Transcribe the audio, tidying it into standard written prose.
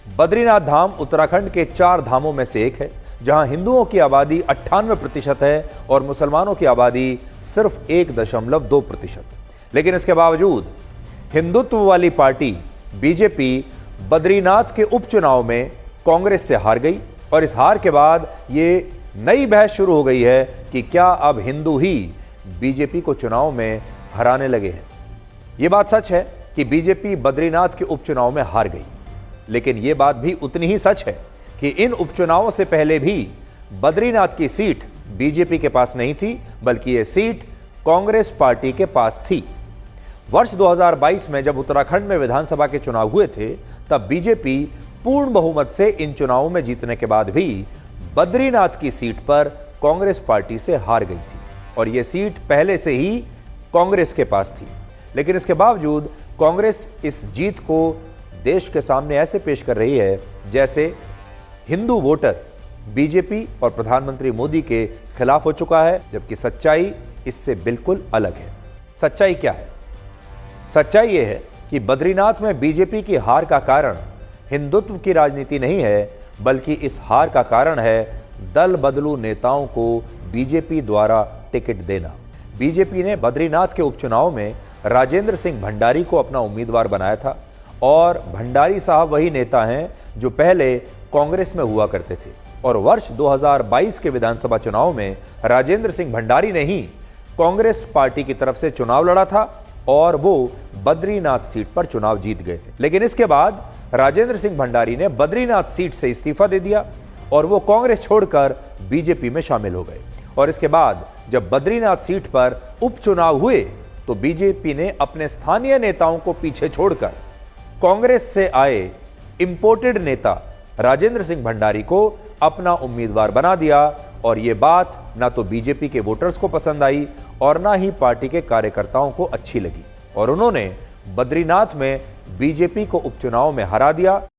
बद्रीनाथ धाम उत्तराखंड के 4 धामों में से एक है, जहां हिंदुओं की आबादी 98% है और मुसलमानों की आबादी सिर्फ 1.2%। लेकिन इसके बावजूद हिंदुत्व वाली पार्टी बीजेपी बद्रीनाथ के उपचुनाव में कांग्रेस से हार गई और इस हार के बाद ये नई बहस शुरू हो गई है कि क्या अब हिंदू ही बीजेपी को चुनाव में हराने लगे हैं। यह बात सच है कि बीजेपी बद्रीनाथ के उपचुनाव में हार गई, लेकिन यह बात भी उतनी ही सच है कि इन उपचुनावों से पहले भी बद्रीनाथ की सीट बीजेपी के पास नहीं थी, बल्कि यह सीट कांग्रेस पार्टी के पास थी। वर्ष 2022 में जब उत्तराखंड में विधानसभा के चुनाव हुए थे, तब बीजेपी पूर्ण बहुमत से इन चुनावों में जीतने के बाद भी बद्रीनाथ की सीट पर कांग्रेस पार्टी से हार गई थी और यह सीट पहले से ही कांग्रेस के पास थी। लेकिन इसके बावजूद कांग्रेस इस जीत को देश के सामने ऐसे पेश कर रही है जैसे हिंदू वोटर बीजेपी और प्रधानमंत्री मोदी के खिलाफ हो चुका है, जबकि सच्चाई इससे बिल्कुल अलग है। सच्चाई क्या है? सच्चाई यह है कि बद्रीनाथ में बीजेपी की हार का कारण हिंदुत्व की राजनीति नहीं है, बल्कि इस हार का कारण है दल बदलू नेताओं को बीजेपी द्वारा टिकट देना। बीजेपी ने बद्रीनाथ के उपचुनाव में राजेंद्र सिंह भंडारी को अपना उम्मीदवार बनाया था और भंडारी साहब वही नेता हैं जो पहले कांग्रेस में हुआ करते थे और वर्ष 2022 के विधानसभा चुनाव में राजेंद्र सिंह भंडारी ने ही कांग्रेस पार्टी की तरफ से चुनाव लड़ा था और वो बद्रीनाथ सीट पर चुनाव जीत गए थे। लेकिन इसके बाद राजेंद्र सिंह भंडारी ने बद्रीनाथ सीट से इस्तीफा दे दिया और वो कांग्रेस छोड़कर बीजेपी में शामिल हो गए। और इसके बाद जब बद्रीनाथ सीट पर उपचुनाव हुए तो बीजेपी ने अपने स्थानीय नेताओं को पीछे छोड़कर कांग्रेस से आए इंपोर्टेड नेता राजेंद्र सिंह भंडारी को अपना उम्मीदवार बना दिया और यह बात ना तो बीजेपी के वोटर्स को पसंद आई और ना ही पार्टी के कार्यकर्ताओं को अच्छी लगी और उन्होंने बद्रीनाथ में बीजेपी को उपचुनाव में हरा दिया।